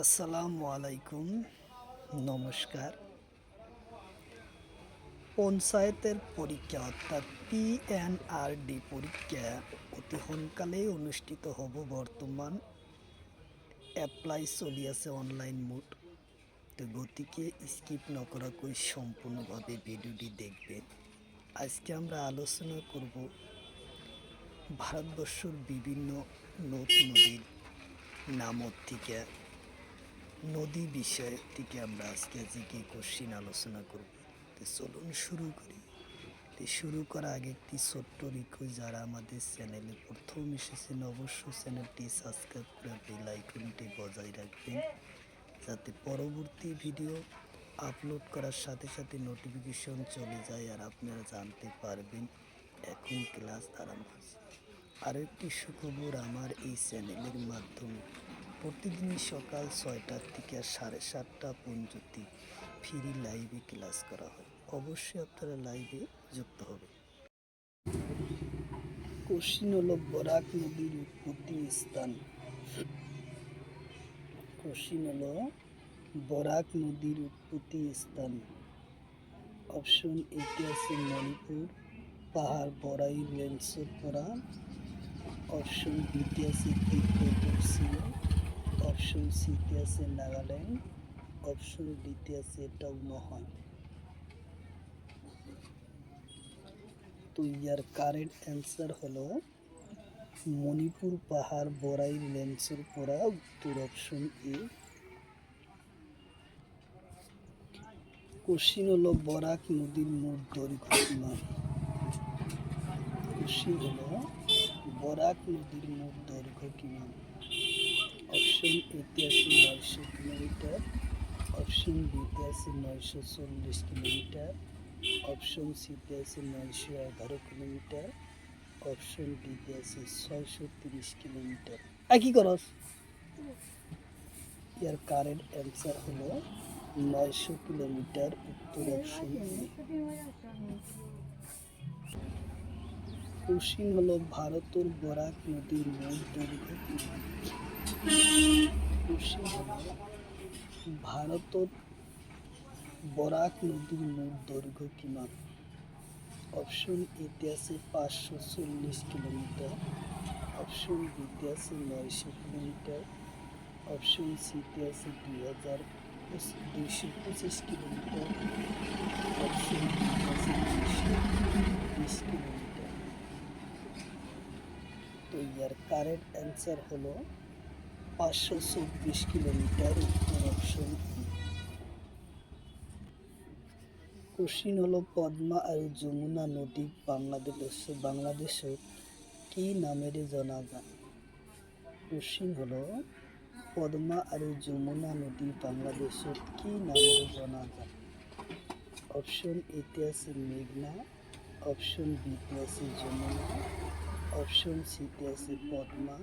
আসসালামু আলাইকুম, নমস্কার। পঞ্চায়েতের পরীক্ষা অর্থাৎ PNRD পরীক্ষা অতি সোনকালেই অনুষ্ঠিত হ'ব। বর্তমান এপ্লাই চলি আছে অনলাইন মোড। তো গতিকে স্কিপ নকরাকৈ সম্পূর্ণভাবে ভিডিওটি দেখবেন। আজকে আমরা আলোচনা করব ভারতবর্ষের বিভিন্ন নদ নদীর নামত থেকে নদী বিষয় থেকে আমরা আজকে কি কোশ্চিন আলোচনা করব। তো চলুন শুরু করি। তো শুরু করার আগে একটি ছোট্ট রিকোয়েস্ট, যারা আমাদের চ্যানেলে প্রথম এসেছেন অবশ্যই চ্যানেলটি সাবস্ক্রাইব করে বেল আইকনটি বজায় রাখবেন, যাতে পরবর্তী ভিডিও আপলোড করার সাথে সাথে নোটিফিকেশন চলে যায় আর আপনারা জানতে পারবেন এখন ক্লাস আরম্ভ হচ্ছে। আরও একটি সুখবর, আমার এই চ্যানেলের মাধ্যমে প্রতিদিনই সকাল 6টা থেকে 7:30 পর্যন্ত ফ্রি লাইভে ক্লাস করা হয়। অবশ্যই আপনারা লাইভে যুক্ত হবে। কোশ্চিন হলো বরাক নদীর উৎপত্তি স্থান। কোশ্চিন হলো বরাক নদীর উৎপত্তি স্থান। অপশন এতে আছে মণিপুর পাহাড় বড়াই লেন্সপরা। অপশন বিতে আছে তিব্বত, অপশন সিতে আছে নাগাল্যান্ড, অপশন ডিতে আছে টাউনহান। তো ইয়ার কারেক্ট অ্যান্সার হলো মণিপুর পাহাড় বড়াই লেন্সের পরা, উত্তর অপশন এ। কোশ্চিন হলো বরাক নদীর মোট দৈর্ঘ্য কিমান। কোশ্চিন হলো বরাক নদীর মোট দৈর্ঘ্য কিমান। অপশন এতে আছে 900 কিলোমিটার, অপশন বিতে আছে 940 কিলোমিটার, অপশন সিতে আছে 911 কিলোমিটার, অপশন ডিতে আছে 630 কিলোমিটার। কি করস? এর কারেক্ট অ্যান্সার হলো 900 কিলোমিটার, উত্তর অপশন এ। কোশ্চিন হলো ভারতের বরাক নদীর মোট দৈর্ঘ্য কিমান। কোশ্চিন হলো ভারতের বরাক নদীর মোট দৈর্ঘ্য কিমান। অপশন এতে আছে 540 কিলোমিটার, অপশন বিতে আছে 900 কিলোমিটার, অপশন সিতে আছে 225 কিলোমিটার, অপশন ডিতে আছে 220 কিলোমিটার। তো ইয়ার কারেক্ট অ্যান্সার হলো 524 কিলোমিটার, উত্তর অপশন ই। কোশ্চিন হলো পদ্মা আর যমুনা নদী বাংলাদেশত কি নামেরে জানা যায়। কোশ্চিন হলো পদ্মা আর যমুনা নদী বাংলাদেশত কি নামেরে জানা যায়। অপশন এতে আছে মেঘনা, অপশন বিতে আছে যমুনা, অপশন সিতে আছে পদ্মা,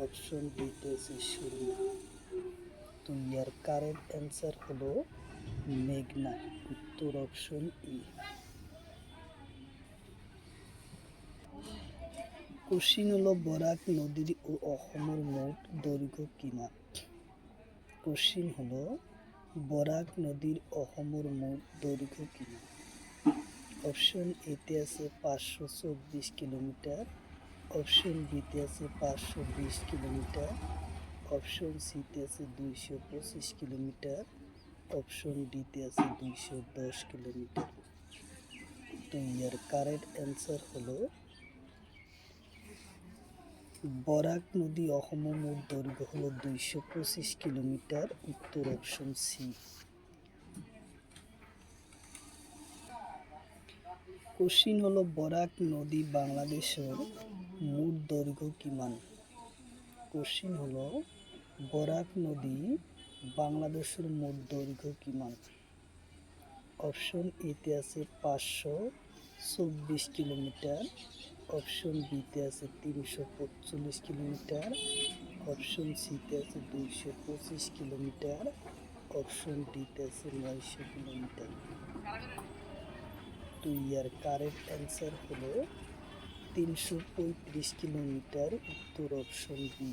অপশন ডিতে আছে সুরমা। তো ইয়ার কারেক্ট অ্যান্সার হলো মেঘনা, উত্তর অপশন ই। কোশ্চিন হলো বরাক নদীর ও অসমৰ মোট দৈর্ঘ্য কিমান। কোশ্চিন হলো বরাক নদীর অসমৰ মোট দৈর্ঘ্য কিমান। অপশন এতে আছে 524 কিলোমিটার, অপশন বিতে আছে 520 কিলোমিটার, অপশন সিতে আছে 225 কিলোমিটার, অপশন ডিতে আছে 210 কিলোমিটার। তো ইয়ার কারেক্ট অ্যান্সার হলো বরাক নদী অসমৰ মোট দৈর্ঘ্য হলো 225 কিলোমিটার, উত্তর অপশন সি। কোশ্চিন হলো বরাক নদী বাংলাদেশের মোট দৈর্ঘ্য কিমান। কোশ্চিন হলো বরাক নদী বাংলাদেশের মোট দৈর্ঘ্য কিমান। অপশন এতে আছে 524 কিলোমিটার, অপশন বিতে আছে 345 কিলোমিটার, অপশন সিতে আছে 225 কিলোমিটার, অপশন ডিতে আছে 900 কিলোমিটার। তো ইয়ার কারেক্ট অ্যান্সার হলো 335 কিলোমিটার, উত্তর অপশন বি।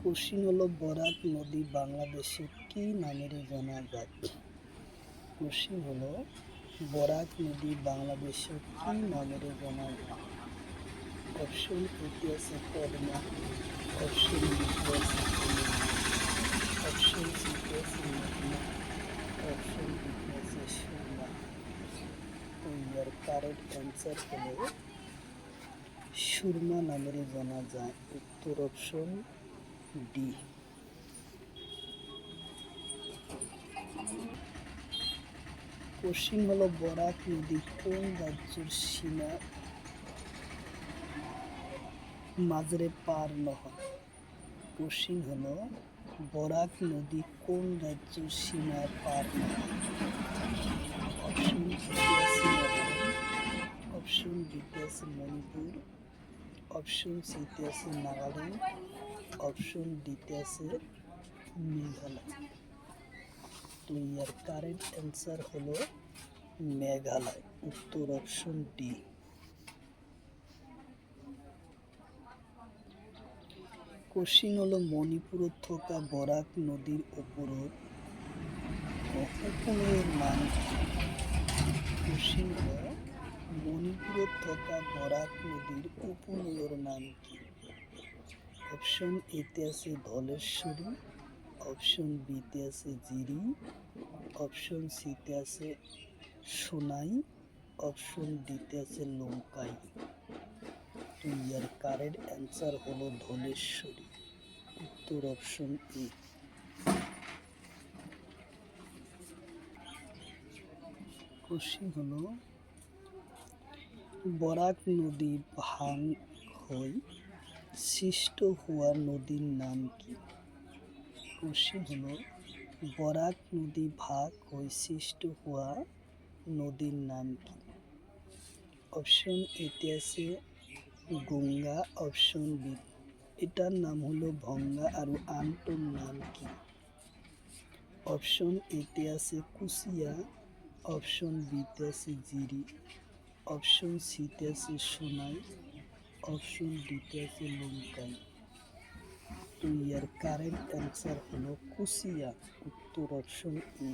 কোশ্চিন হলো বরাক নদী বাংলাদেশে কি নামের জানাজাত? কোশ্চিন হলো বরাক নদী বাংলাদেশে কি নামের জানাজাত? অপশন এতে আছে পদ্মা, অপশন বিতে আছে যমুনা, অপশন সিতে আছে মেঘনা, অপশন ডিতে আছে সুরমা। তো ইয়ার কারেক্ট অ্যান্সার হলো সুরমা নামের জানা যায়। উত্তর অপশন ডি। কোশ্চিন হলো বরাক নদী কোন রাজ্যের সীমা মাঝরে পার নহয়? কোশ্চিন হলো বরাক নদী কোন রাজ্যের সীমা পার নহয়? অপশন এতে আছে নাগাল্যান্ড, অপশন বিতে আছে মণিপুর, অপশন সিতে আছে নাগাল্যান্ড, অপশন ডিতে আছে মেঘালয়। তো ইয়ার কারেক্ট অ্যান্সার হলো মেঘালয়। উত্তর অপশন ডি। কোশ্চিন হলো মণিপুরত থকা বরাক নদীর উপনৈর নাম কি? কোশ্চিন হলো মণিপুরত থকা বরাক নদীর উপনৈর নাম কি? অপশন এতে আছে ধলেশ্বরী, অপশন বিতে আছে জিরি, অপশন সিতে আছে সোনাই, অপশন ডিতে আছে লঙ্কাই। তো ইয়ার কারেক্ট অ্যান্সার হলো ধলেশ্বরী। উত্তর অপশন এ। কোশ্চিন হলো বরাক নদী ভাঙ হই সৃষ্ট হওয়া নদীর নাম কি? কোশ্চিন হলো বরাক নদী ভাগ হই সৃষ্ট হওয়া নদীর নাম কি? অপশন এতে আছে গঙ্গা, অপশন বি এটার নাম হলো ভঙ্গা আর আনটোর নাম কি? অপশন এতে আছে কুশিয়া, অপশন বিতে আছে জিরি, অপশন সিতে আছে সোনাই, অপশন ডিতে আছে লঙ্কাই। তো ইয়ার কারেক্ট অ্যান্সার হলো কুশিয়া। উত্তর অপশন ই।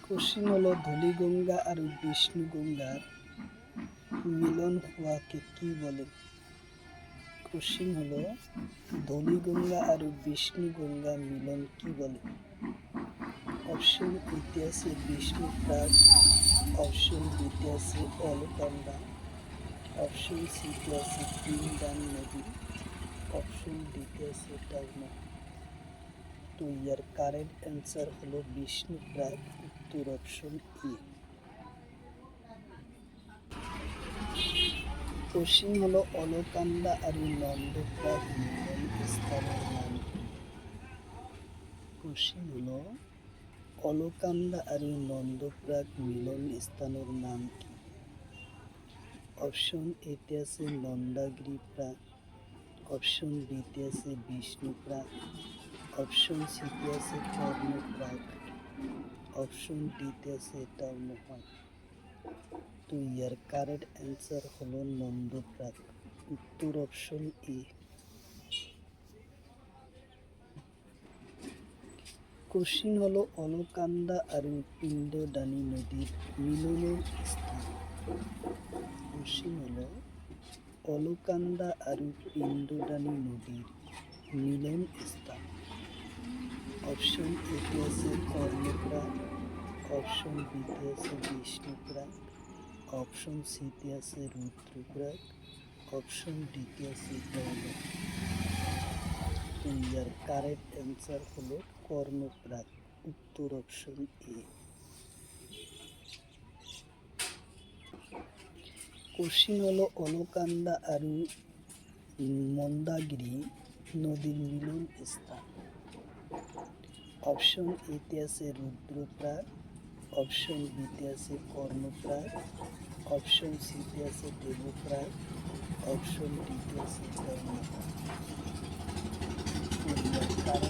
কোশ্চিন হলো ধলিগঙ্গা আর বিষ্ণুগঙ্গার মিলন হওয়াকে কি বলে? কোশ্চিন হলো ধলিগঙ্গা আর বিষ্ণুগঙ্গা মিলন কি বলে? অপশন এতে আছে বিষ্ণুপ্রাগ, অপশন বিতে আছে অলকানন্দা, অপশন সিতে আছে পিণ্ডান নদী, অপশন ডিতে আছে টাউনা। তো ইয়ার কারেক্ট অ্যান্সার হলো বিষ্ণুপ্রাগ। উত্তর অপশন ই। কোশ্চিন হলো অলকানন্দা আর নন্দপ্রাগ মিলন স্থানের নাম কি? কোশ্চিন হলো অলকানন্দা আর নন্দপ্রাগ মিলন স্থানের নাম কি? অপশন এতে আছে নন্দাগিরি প্রাগ, অপশন বিতে আছে বিষ্ণুপ্রাগ, অপশন সিতে আছে কর্ণপ্রাগ, অপশন ডিতে আছে টাউনহাট। তো ইয়ার কারেক্ট অ্যান্সার হলো নন্দপ্রাগ। উত্তর অপশন এ। কোশ্চিন হলো অলকানন্দা আর পিণ্ডদানী নদীর মিলনের স্থান। কোশ্চিন হলো অলকানন্দা আর পিণ্ডদানী নদীর মিলন স্থান। অপশন এতে আছে কর্ণপ্রাগ, অপশন বিতে আছে বিষ্ণুপ্রাগ, অপশন সিতে আছে রুদ্রপ্রাগ, অপশন ডিতে আছে টাউনা। তো ইয়ার কারেক্ট অ্যান্সার হলো কর্ণপ্রাগ। উত্তর অপশন এ। কোশ্চিন হলো অলকানন্দা আর মন্দাগিরি নদীর মিলন স্থান। অপশন এতে আছে রুদ্রপ্রাগ, অপশন বিতে আছে কর্ণপ্রাগ, অপশন সিতে আছে দেবপ্রাগ, অপশন ডিতে আছে কর্ণপ্রাগ। রুদ্রপ্রাগ।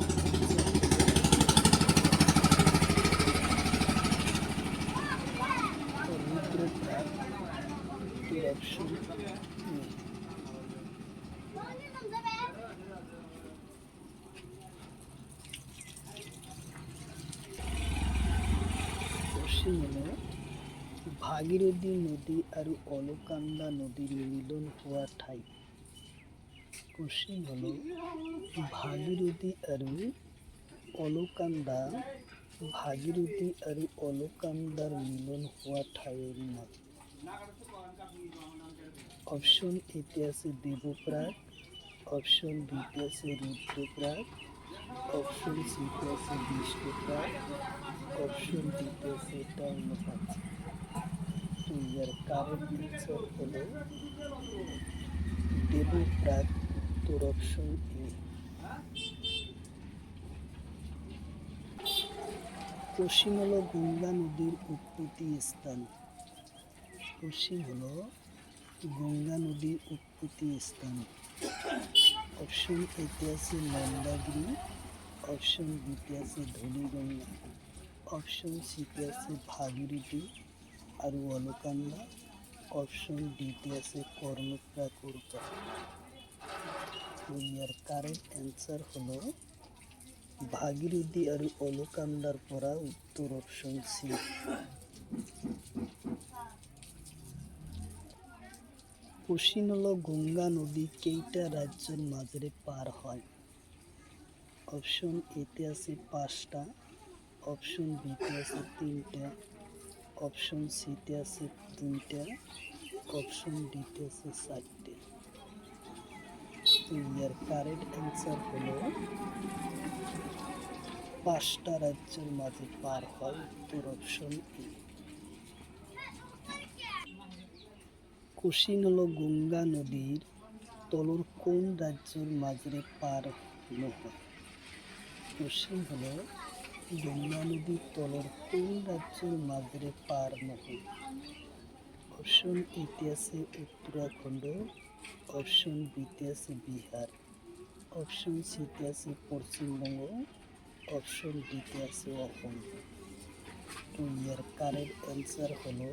উত্তর অপশন এ। ভাগীরথী নদী আৰু অলকানন্দা নদীৰ মিলন হোৱা ঠাই। কোশ্চিন হল ভাগীৰথী আৰু অলকানন্দা ভাগীরথী আৰু অলকানন্দাৰ মিলন হোৱা ঠাইৰ নাম। অপশ্যন এতে আছে দেবপ্রয়াগ, অপশ্যন বিতে আছে রুদ্রপ্রয়াগ, অপশ্যন সিতে আছে বিষ্ণুপ্রয়াগ, অপশ্যন ডিতে আছে ধর্মপাত। তো ইয়ার কারেক্ট অ্যান্সার হলো দেবপ্রয়াগ, উত্তর অপশন এ। কোশ্চিন হলো গঙ্গা নদীর উৎপত্তি স্থান। কোশ্চিন হলো গঙ্গা নদীর উৎপত্তি স্থান। অপশন এতে আছে মন্দাগিরি, অপশন বিতে আছে ধলিগঙ্গা, অপশন সিতে আছে ভাগীরথী আৰু অলকানন্দা, অপশন ডিতে আছে কর্ণপ্রয়াগ উর্বর। তো ইয়ার কারেক্ট অ্যান্সার হলো ভাগীরথী আৰু অলকানন্দাৰ পৰা উত্তৰ অপশন সি। কোশ্চিন হলো গঙ্গা নদী কেইটা রাজ্যের মাজেৰে পার হয়। অপশন এতে আছে 5টা, অপশন বিতে আছে 3টা, অপশন সিতে আছে 2টা, অপশন ডিতে আছে 4টে। তো ইয়ার কারেক্ট অ্যান্সার হলো 5টা রাজ্যের মাঝে পার হয়, উত্তর অপশন এ। কোশ্চিন হলো গঙ্গা নদীর তলর কোন রাজ্যের মাজেৰে পার নহয়। কোশ্চিন হলো গঙ্গা নদীর তলর কোন রাজ্যের মাজেৰে পার নহয়। অপশন এতে আছে উত্তরাখণ্ড, অপশন বিতে আছে বিহার, অপশন সিতে আছে পশ্চিমবঙ্গ, অপশন ডিতে আছে অসম। তো ইয়ার কারেক্ট অ্যান্সার হলো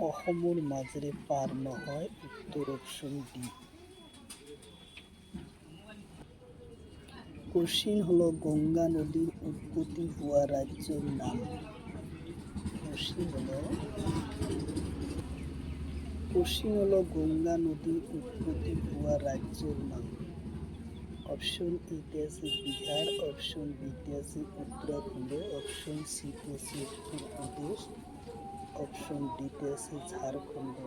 অসমৰ মাজেৰে পার নহয়, উত্তর অপশন ডি। কোশ্চিন হলো গঙ্গা নদীর উৎপত্তি হওয়া রাজ্যের নাম। কোশ্চিন হলো গঙ্গা নদীর উৎপত্তি হওয়া রাজ্যের নাম। অপশন এতে আছে বিহার, অপশন বিতে আছে উত্তরাখণ্ড, অপশন সিতে আছে উত্তরপ্রদেশ, অপশন ডিতে আছে ঝাড়খণ্ড।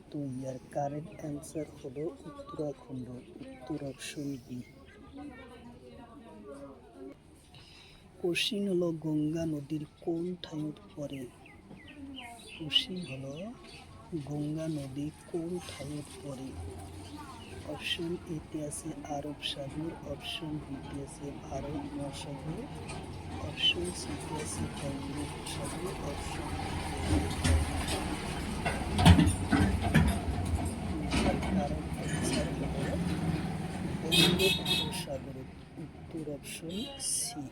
তো ইয়ার কারেক্ট অ্যান্সার হলো উত্তরাখণ্ড, উত্তর অপশন বি। কোশ্চিন হলো গঙ্গা নদীর কোন ঠাইত পড়ে। কোশ্চিন হলো গঙ্গা নদী কোন ঠাইত পড়ে। অপশন এতে আছে আরব সাগর, অপশন বিতে আছে ভারত মহাসাগর, অপশন সিতে আছে বঙ্গোপসাগর, অপশন বঙ্গোপসাগর, উত্তর অপশন সি।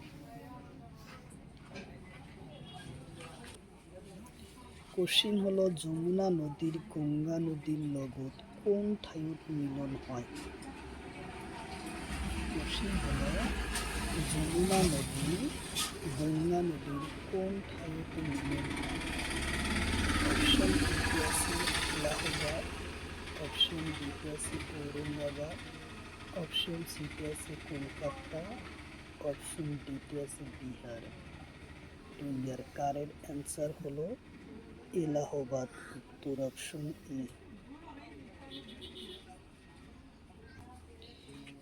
কোশ্চিন হলো যমুনা নদীর গঙ্গা নদীর লগত কোন ঠাইত মিলন হয়। কোশ্চিন হলো যমুনা নদী গঙ্গা নদীর কোন ঠাইত মিলন হয়। অপশন এতে আছে এলাহাবাদ, অপশন বিতে আছে ঔরঙ্গাবাদ, অপশন সিতে আছে কলকাতা, অপশন ডিতে আছে বিহার। তো ইয়ার কারেক্ট অ্যান্সার হলো এলাহাবাদ, উত্তর অপশন এ।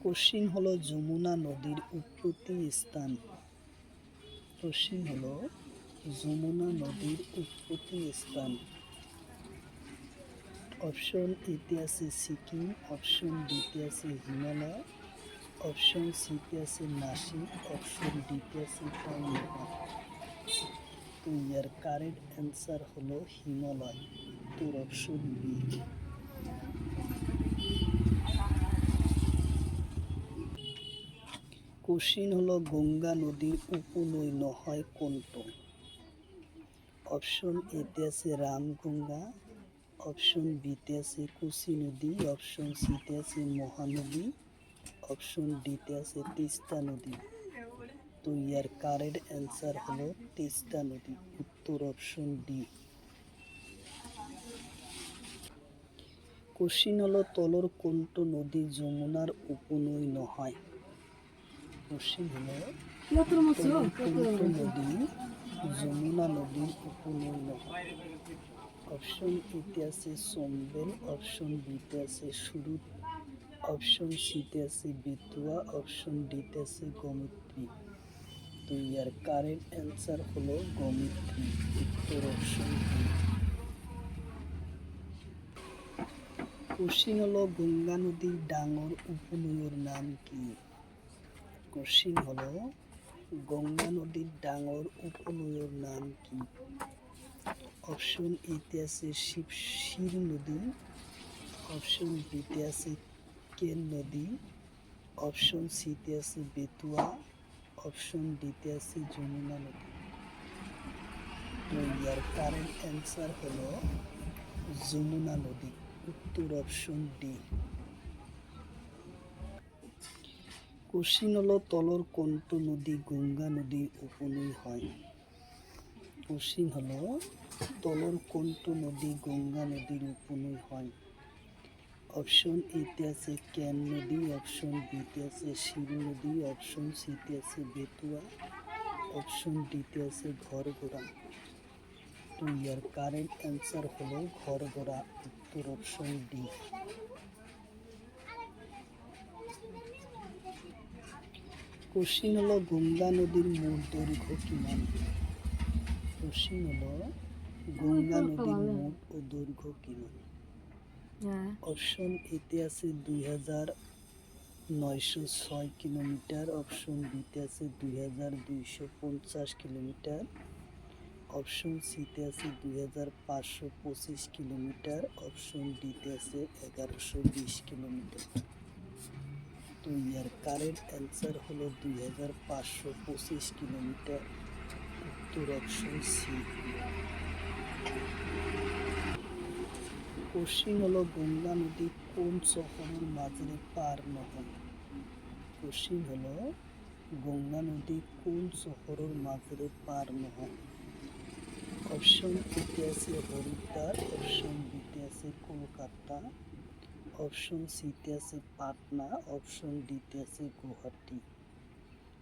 কোশ্চিন হলো যমুনা নদীর উৎপত্তি স্থান। কোশ্চিন হলো যমুনা নদীর উৎপত্তি স্থান। অপশন এতে আছে সিকিম, অপশন বিতে আছে হিমালয়, অপশন সিতে আছে নাসিক, অপশন ডিতে আছে ধর্মপাত। তো ইয়ার কারেক্ট অ্যান্সার হলো হিমালয়, উত্তর অপশন বি। কোশ্চিন হলো গঙ্গা নদীর উপনৈ নহয় কোনটো। অপশন এতে আছে রামগঙ্গা, অপশন বিতে আছে কোচি নদী, অপশন সিতে আছে মহানদী, অপশন ডিতে আছে তিস্তা নদী। তো ইয়ার কারেক্ট অ্যান্সার হলো তিস্তা নদী, উত্তর অপশন ডি। কোশ্চিন হলো তলর কোনটো নদী যমুনার উপনৈ নহয়? কোশ্চিন হলো তলর কোনটো নদী যমুনা নদীর উপনৈ নহয়? অপশন এতে আছে চম্বেল, অপশন বিতে আছে সুরুত, অপশন সিতে আছে বেতুয়া, অপশন ডিতে আছে গমিত্রী। তো ইয়ার কারেক্ট অ্যান্সার হলো গমিত্রী, উত্তর অপশন ডি। কোশ্চিন হলো গঙ্গা নদীর ডাঙর উপনৈর নাম কি? কোশ্চিন হলো গঙ্গা নদীর ডাঙর উপনৈর নাম কি? অপশন এতে আছে শির নদী, অপশন বিতে আছে কেন নদী, অপশন সিতে আছে বেতুয়া, অপশন ডিতে আছে যমুনা নদী। তো ইয়ার কারেক্ট অ্যান্সার হলো যমুনা নদী, উত্তর অপশন ডি। কোশ্চিন হলো তলর কোনটো নদী গঙ্গা নদীর উপনৈ হয়? কোশ্চিন হলো তলর কোনটো নদী গঙ্গা নদীর উপনৈ হয়? অপশন এতে আছে কেন নদী, অপশন বিতে আছে শির নদী, অপশন সিতে আছে বেতুয়া, অপশন ডিতে আছে ঘরগোড়া। তো ইয়ার কারেক্ট অ্যান্সার হলো ঘরগোড়া, উত্তর অপশন ডি। কোশ্চিন হলো গঙ্গা নদীর মোট দৈর্ঘ্য কিমান? কোশ্চিন হলো গঙ্গা নদীর মোট ও দৈর্ঘ্য কিমান? অপশন এতে আছে 2906 কিলোমিটার, অপশন বিতে আছে 2250 কিলোমিটার, অপশন সিতে আছে 2525 কিলোমিটার, অপশন ডিতে আছে 1120 কিলোমিটার। তো ইয়ার কারেক্ট অ্যান্সার হলো 2525 কিলোমিটার, উত্তর অপশন সি। কোশ্চিন হলো গঙ্গা নদী কোন শহরের মাঝে পার নহয়? কোশ্চিন হলো গঙ্গা নদী কোন শহরের মাঝে পার নহয়? অপশন এতে আছে হরিদ্বার, অপশন বিতে আছে কলকাতা, অপশন সিতে আছে পাটনা, অপশন ডিতে আছে গুয়াহাটি।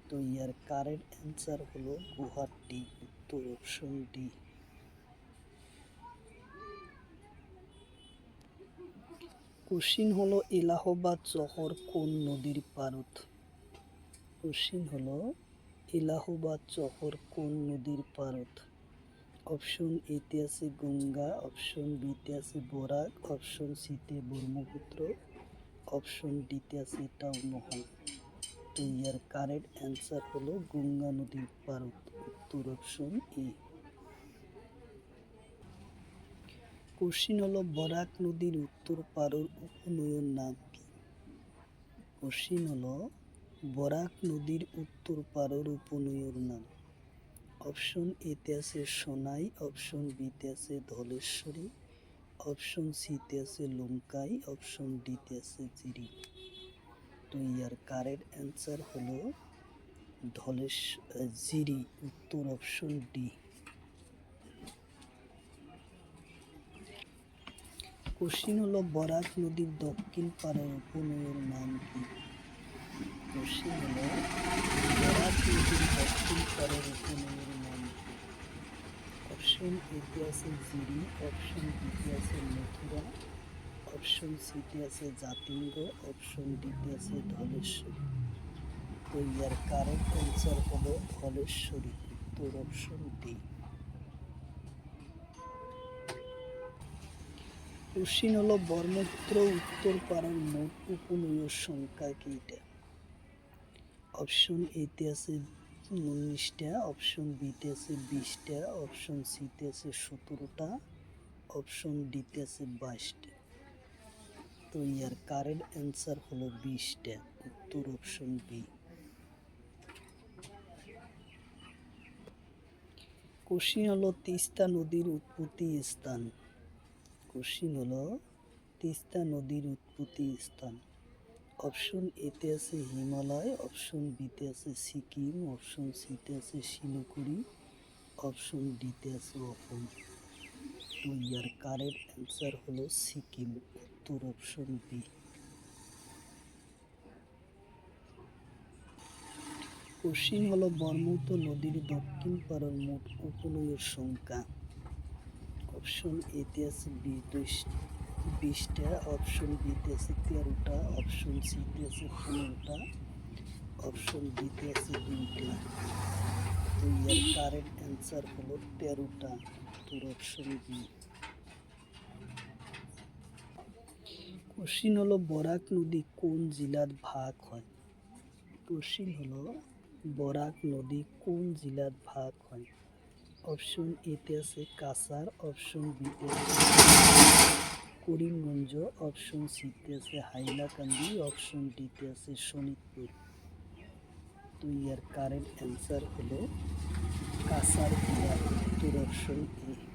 তো ইয়ার কারেক্ট অ্যান্সার হলো গুয়াহাটি, উত্তর অপশন ডি। কোশ্চিন হলো এলাহাবাদ শহর কোন নদীর পারত? কোশ্চিন হলো এলাহাবাদ শহর কোন নদীর পারত? অপশন এতে আছে গঙ্গা, অপশন বিতে আছে বরাক, অপশন সিতে ব্রহ্মপুত্র, অপশন ডিতে আছে টাউনহল। তো ইয়ার কারেক্ট অ্যান্সার হলো গঙ্গা নদীর পারত, উত্তর অপশন এ। কোশ্চিন হলো বরাক নদীর উত্তর পারের উপনৈর নাম কি? কোশ্চিন হলো বরাক নদীর উত্তর পারের উপনৈর নাম। অপশন এতে আছে সোনাই, অপশন বিতে আছে ধলেশ্বরী, অপশন সিতে আছে লঙ্কাই, অপশন ডিতে আছে জিরি। তো ইয়ার কারেক্ট অ্যান্সার হলো জিরি, উত্তর অপশন ডি। কোশ্চিন হলো বরাক নদীর দক্ষিণ পাড়ের উপনৈর নাম কি? কোশ্চিন হলো বরাক নদীর দক্ষিণ পাড়ের উপনৈর নাম কি? অপশন এতে আছে জিরি, অপশন বিতে আছে মথুরা, অপশন সিতে আছে জাতিঙ্গ, অপশন ডিতে আছে ধলেশ্বরী। তো ইয়ার কারেক্ট অ্যান্সার হলো ধলেশ্বরী, উত্তর অপশন ডি। কোশ্চিন হলো ব্রহ্মপুত্র উত্তর পাড়ের মোট উপনৈর সংখ্যা কয়টা? অপশন এতে আছে 19টা, অপশন বিতে আছে 20টা, অপশন সিতে আছে 17টা, অপশন ডিতে আছে 22টা। তো ইয়ার কারেক্ট অ্যান্সার হলো 20টা, উত্তর অপশন বি। কোশ্চিন হলো তিস্তা নদীর উৎপত্তি স্থান। কোশ্চিন হলো তিস্তা নদীর উৎপত্তি স্থান। অপশন এতে আছে হিমালয়, অপশন বিতে আছে সিকিম, অপশন সিতে আছে শিলিগুড়ি, অপশন ডিতে আছে অসম। তো ইয়ার কারেক্ট অ্যান্সার হলো সিকিম, উত্তর অপশন বি। কোশ্চিন হলো ব্রহ্মপুত্র নদীর দক্ষিণ পাড়ের মোট উপনদীর সংখ্যা। অপশন এতে আছে 20টা, অপশন বিতে আছে 13টা, অপশন সিতে আছে 15টা, অপশন ডিতে আছে 2টা। তো এর কারেক্ট অ্যান্সার হলো 13টা, উত্তর অপশন বি। কোশ্চিন হলো বরাক নদী কোন জেলার ভাগ হয়? কোশ্চিন হলো বরাক নদী কোন জেলার ভাগ হয়? অপশন এতে আছে কাছাড়, অপশন বিতে আছে করিমগঞ্জ, অপশন সিতে আছে হাইলাকান্দি, অপশন ডিতে আছে শোনিতপুর। তো এর কারেক্ট অ্যান্সার হলো কাছাড় জেলা, উত্তর অপশন এ।